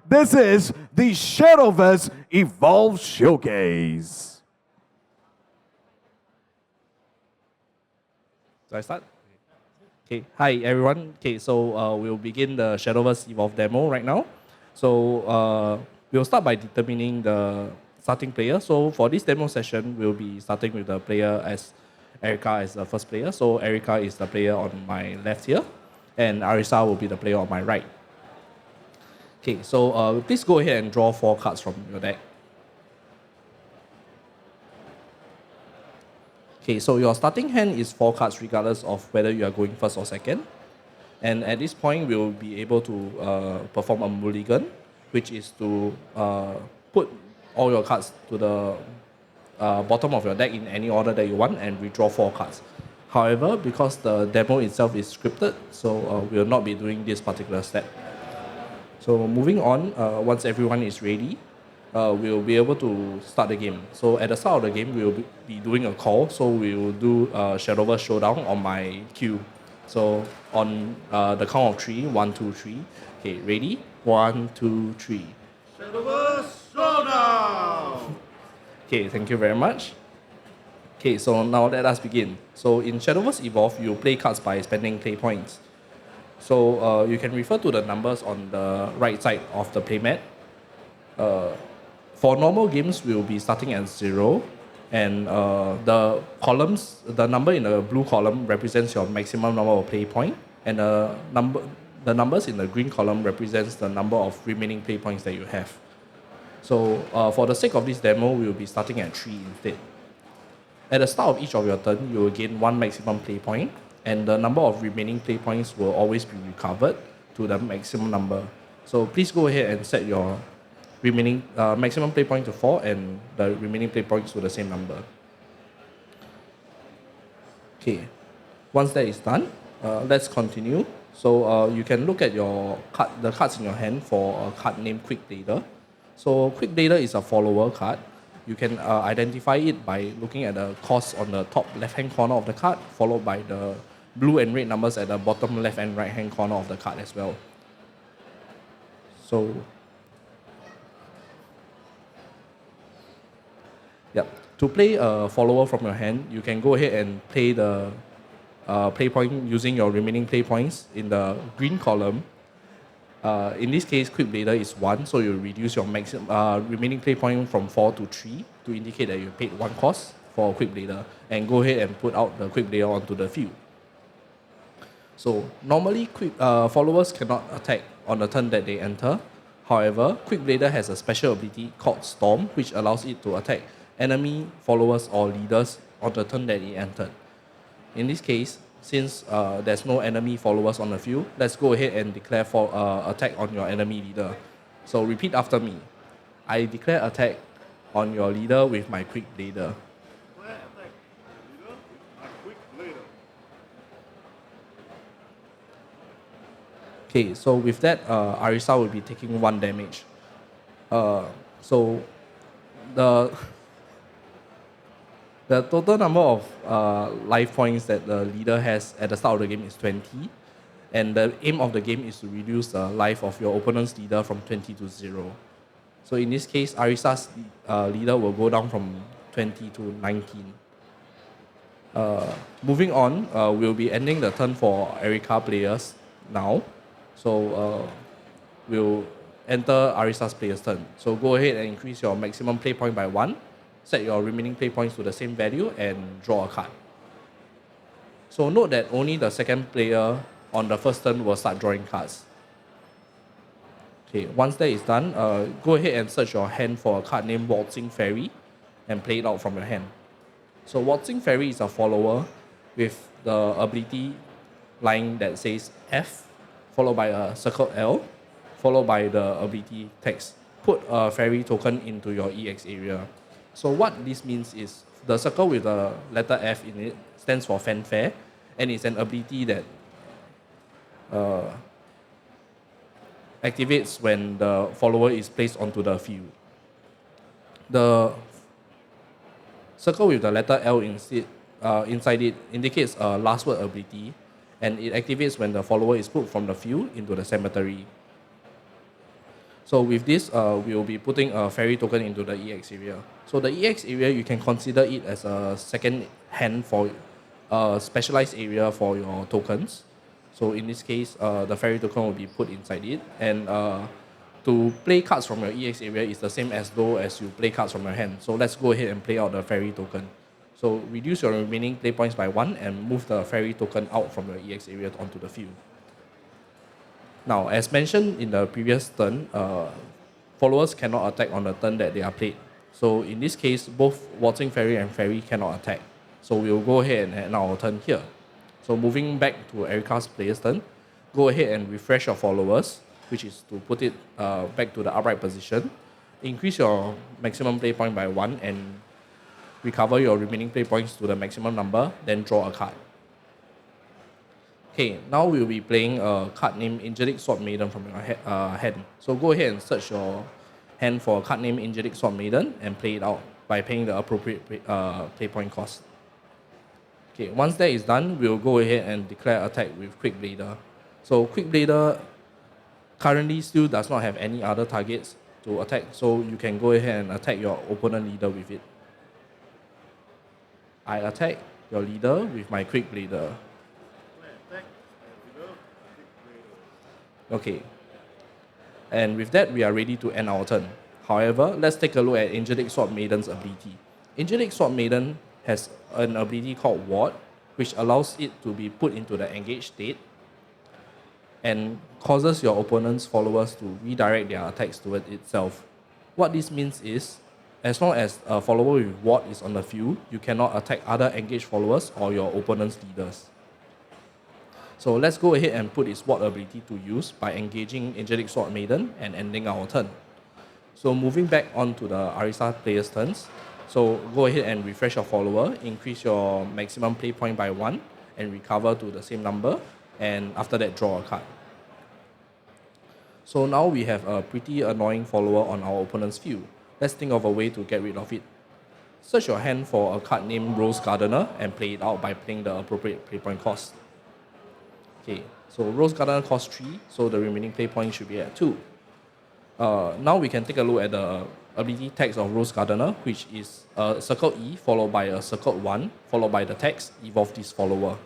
This is the Shadowverse Evolve Showcase. So I start? Okay, hi everyone. Okay, so we'll begin the Shadowverse Evolve demo right now. So we'll start by determining the starting player. So for this demo session, we'll be starting with the player as Erica as the first player. So Erica is the player on my left here, and Arisa will be the player on my right. Okay, so please go ahead and draw 4 cards from your deck. Okay, so your starting hand is 4 cards regardless of whether you are going first or second. And at this point, we'll be able to perform a mulligan, which is to put all your cards to the bottom of your deck in any order that you want and redraw 4 cards. However, because the demo itself is scripted, so we will not be doing this particular step. So moving on, once everyone is ready, we'll be able to start the game. So at the start of the game, we'll be doing a call. So we will do Shadowverse Showdown on my queue. So on the count of 3, 1, 2, 3. Okay, ready? 1, 2, 3. Shadowverse Showdown! Okay, thank you very much. Okay, so now let us begin. So in Shadowverse Evolve, you play cards by spending play points. So you can refer to the numbers on the right side of the playmat. For normal games, we'll be starting at 0, and the columns, the number in the blue column represents your maximum number of play point, and the numbers in the green column represents the number of remaining play points that you have. So for the sake of this demo, we'll be starting at 3 instead. At the start of each of your turn, you will gain 1 maximum play point, and the number of remaining play points will always be recovered to the maximum number. So please go ahead and set your remaining maximum play point to 4 and the remaining play points to the same number. Okay, once that is done, let's continue. So you can look at the cards in your hand for a card named Quick Blader. So Quick Blader is a follower card. You can identify it by looking at the cost on the top left-hand corner of the card, followed by the blue and red numbers at the bottom left and right-hand corner of the card as well. So, yep. To play a follower from your hand, you can go ahead and play the play point using your remaining play points in the green column. In this case, Quick Blader is 1, so you reduce your maximum remaining play point from 4 to 3 to indicate that you paid 1 cost for Quick Blader, and go ahead and put out the Quick Blader onto the field. So normally, followers cannot attack on the turn that they enter. However, Quick Blader has a special ability called Storm, which allows it to attack enemy followers or leaders on the turn that it entered. In this case, since there's no enemy followers on the field, let's go ahead and declare for attack on your enemy leader. So repeat after me. I declare attack on your leader with my Quick Blader. Okay, so with that, Arisa will be taking 1 damage. So the total number of life points that the leader has at the start of the game is 20. And the aim of the game is to reduce the life of your opponent's leader from 20 to 0. So in this case, Arisa's leader will go down from 20 to 19. Moving on, we'll be ending the turn for Erica players now. So we'll enter Arisa's player's turn. So go ahead and increase your maximum play point by 1. Set your remaining play points to the same value and draw a card. So note that only the second player on the first turn will start drawing cards. Okay, once that is done, go ahead and search your hand for a card named Waltzing Fairy and play it out from your hand. So Waltzing Fairy is a follower with the ability line that says F, followed by a circle L, followed by the ability text, put a fairy token into your EX area. So what this means is the circle with the letter F in it stands for fanfare, and it's an ability that activates when the follower is placed onto the field. The circle with the letter L inside it indicates a last word ability, and it activates when the follower is put from the field into the cemetery. So with this, we'll be putting a fairy token into the EX area. So the EX area, you can consider it as a second hand for a specialized area for your tokens. So in this case, the fairy token will be put inside it. And to play cards from your EX area is the same as though as you play cards from your hand. So let's go ahead and play out the fairy token. So reduce your remaining play points by 1 and move the fairy token out from your EX area onto the field. Now, as mentioned in the previous turn, followers cannot attack on the turn that they are played. So in this case, both Waltzing Fairy and Fairy cannot attack. So we'll go ahead and end our turn here. So moving back to Erica's player's turn, go ahead and refresh your followers, which is to put it back to the upright position. Increase your maximum play point by 1 and recover your remaining play points to the maximum number, then draw a card. Okay, now we'll be playing a card named Angelic Sword Maiden from your hand. So go ahead and search your hand for a card named Angelic Sword Maiden and play it out by paying the appropriate play point cost. Okay, once that is done, we'll go ahead and declare attack with Quick Blader. So Quick Blader currently still does not have any other targets to attack, so you can go ahead and attack your opponent leader with it. I attack your leader with my Quick Blader. Okay. And with that, we are ready to end our turn. However, let's take a look at Angelic Sword Maiden's ability. Angelic Sword Maiden has an ability called Ward, which allows it to be put into the engaged state and causes your opponent's followers to redirect their attacks toward itself. What this means is, as long as a follower with Ward is on the field, you cannot attack other engaged followers or your opponent's leaders. So let's go ahead and put its Ward ability to use by engaging Angelic Sword Maiden and ending our turn. So moving back onto the Arisa player's turns. So go ahead and refresh your follower, increase your maximum play point by 1 and recover to the same number, and after that draw a card. So now we have a pretty annoying follower on our opponent's field. Let's think of a way to get rid of it. Search your hand for a card named Rose Gardener and play it out by playing the appropriate play point cost. Okay, so Rose Gardener costs 3, so the remaining play point should be at 2. Now we can take a look at the ability text of Rose Gardener, which is a circle E followed by a circle 1, followed by the text, evolve this follower.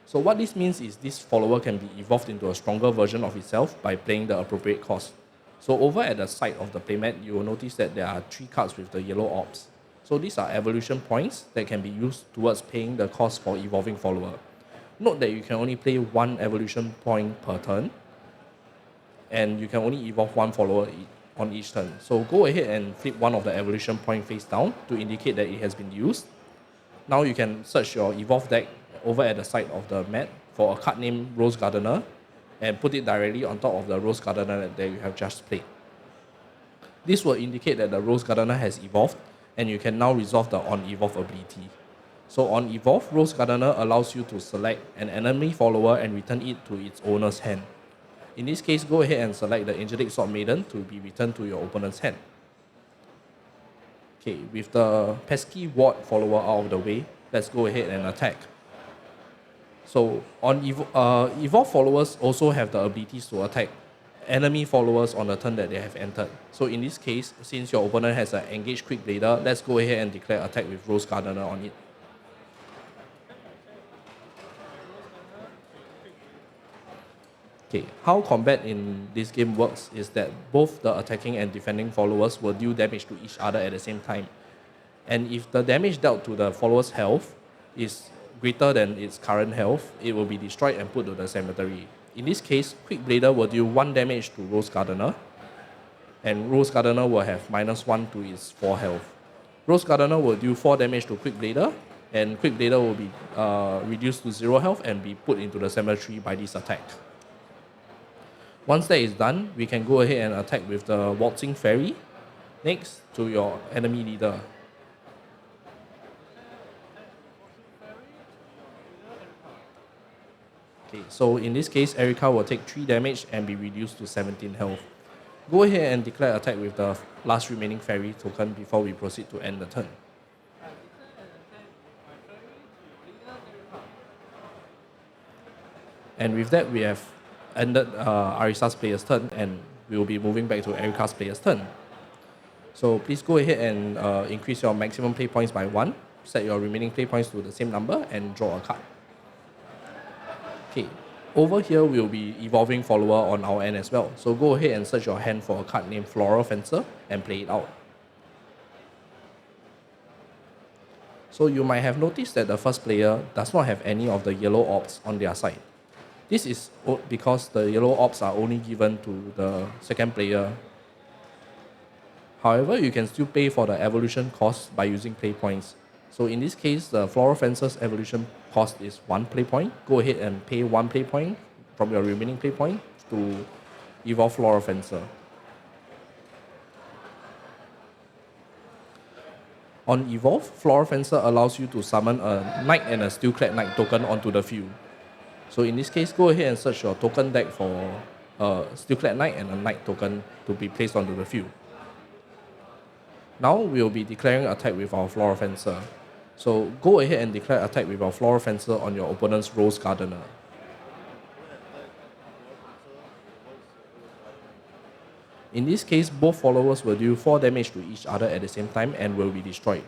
So what this means is this follower can be evolved into a stronger version of itself by playing the appropriate cost. So over at the side of the playmat, you will notice that there are 3 cards with the yellow orbs. So these are evolution points that can be used towards paying the cost for evolving follower. Note that you can only play 1 evolution point per turn, and you can only evolve 1 follower on each turn. So go ahead and flip one of the evolution point face down to indicate that it has been used. Now you can search your evolve deck over at the side of the mat for a card named Rose Gardener and put it directly on top of the Rose Gardener that you have just played. This will indicate that the Rose Gardener has evolved, and you can now resolve the on-evolve ability. So on evolve, Rose Gardener allows you to select an enemy follower and return it to its owner's hand. In this case, go ahead and select the Angelic Sword Maiden to be returned to your opponent's hand. Okay, with the pesky Ward follower out of the way, let's go ahead and attack. So on evolve followers also have the abilities to attack enemy followers on the turn that they have entered. So in this case, since your opponent has an engaged Quick Blader, let's go ahead and declare attack with Rose Gardener on it. Okay, how combat in this game works is that both the attacking and defending followers will deal damage to each other at the same time. And if the damage dealt to the follower's health is greater than its current health, it will be destroyed and put to the cemetery. In this case, Quick Blader will deal 1 damage to Rose Gardener, and Rose Gardener will have -1 to its 4 health. Rose Gardener will deal 4 damage to Quick Blader, and Quick Blader will be reduced to 0 health and be put into the cemetery by this attack. Once that is done, we can go ahead and attack with the Waltzing Fairy next to your enemy leader. Okay, so in this case, Erica will take 3 damage and be reduced to 17 health. Go ahead and declare attack with the last remaining fairy token before we proceed to end the turn. And with that, we have ended Arisa's player's turn and we will be moving back to Erica's player's turn. So please go ahead and increase your maximum play points by 1, set your remaining play points to the same number, and draw a card. Okay, over here we'll be evolving follower on our end as well. So go ahead and search your hand for a card named Floral Fencer and play it out. So you might have noticed that the first player does not have any of the yellow orbs on their side. This is because the yellow orbs are only given to the second player. However, you can still pay for the evolution cost by using play points. So in this case, the Floral Fencer's evolution cost is 1 play point. Go ahead and pay 1 play point from your remaining play point to evolve Floral Fencer. On evolve, Floral Fencer allows you to summon a Knight and a Steelclad Knight token onto the field. So in this case, go ahead and search your token deck for a Steelclad Knight and a Knight token to be placed onto the field. Now we'll be declaring attack with our Floral Fencer. So go ahead and declare attack with our Floral Fencer on your opponent's Rose Gardener. In this case, both followers will deal 4 damage to each other at the same time and will be destroyed.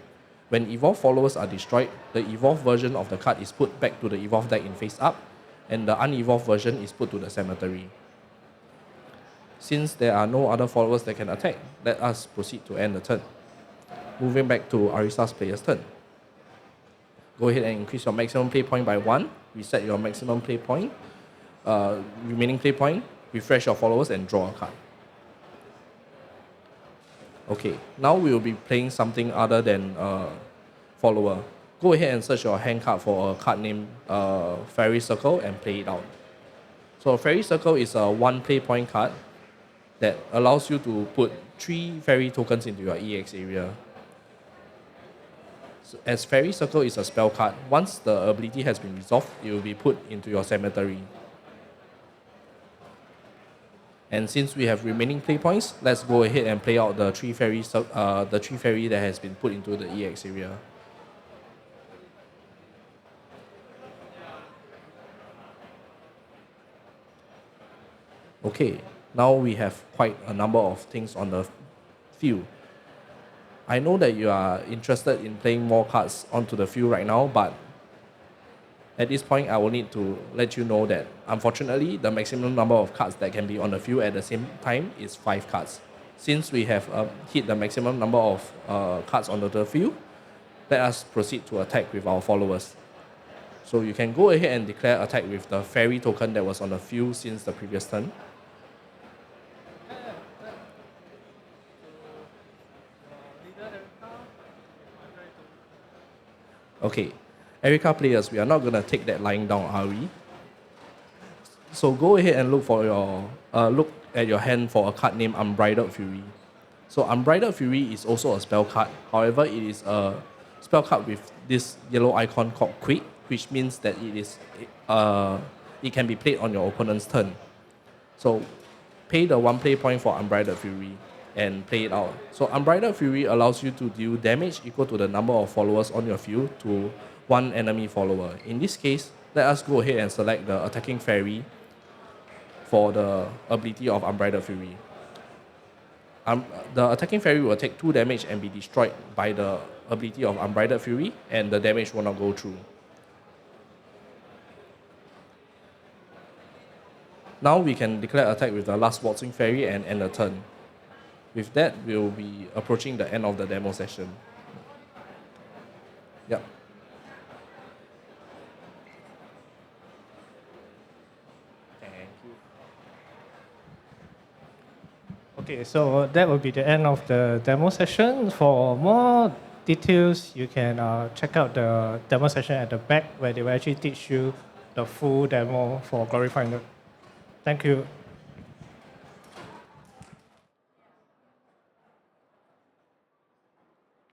When evolved followers are destroyed, the evolved version of the card is put back to the evolved deck in face up, and the unevolved version is put to the cemetery. Since there are no other followers that can attack, let us proceed to end the turn. Moving back to Arisa's player's turn. Go ahead and increase your maximum play point by 1, reset your maximum play point, remaining play point, refresh your followers and draw a card. Okay, now we will be playing something other than follower. Go ahead and search your hand card for a card named Fairy Circle and play it out. So Fairy Circle is a 1 play point card that allows you to put 3 fairy tokens into your EX area. So as Fairy Circle is a spell card, once the ability has been resolved, it will be put into your cemetery. And since we have remaining play points, let's go ahead and play out the 3 fairy that has been put into the EX area. Okay, now we have quite a number of things on the field. I know that you are interested in playing more cards onto the field right now, but at this point, I will need to let you know that, unfortunately, the maximum number of cards that can be on the field at the same time is 5 cards. Since we have hit the maximum number of cards onto the field, let us proceed to attack with our followers. So you can go ahead and declare attack with the fairy token that was on the field since the previous turn. Okay, Erica players, we are not going to take that lying down, are we? So go ahead and look at your hand for a card named Unbridled Fury. So Unbridled Fury is also a spell card. However, it is a spell card with this yellow icon called Quick, which means that it can be played on your opponent's turn. So pay the 1 play point for Unbridled Fury and play it out. So Unbridled Fury allows you to deal damage equal to the number of followers on your field to 1 enemy follower. In this case, let us go ahead and select the attacking fairy for the ability of Unbridled Fury. The attacking fairy will take 2 damage and be destroyed by the ability of Unbridled Fury, and the damage will not go through. Now we can declare attack with the last waltzing fairy and end the turn. With that, we'll be approaching the end of the demo session. Yep. Thank you. Okay, so that will be the end of the demo session. For more details, you can check out the demo session at the back where they will actually teach you the full demo for Glory Finder. Thank you.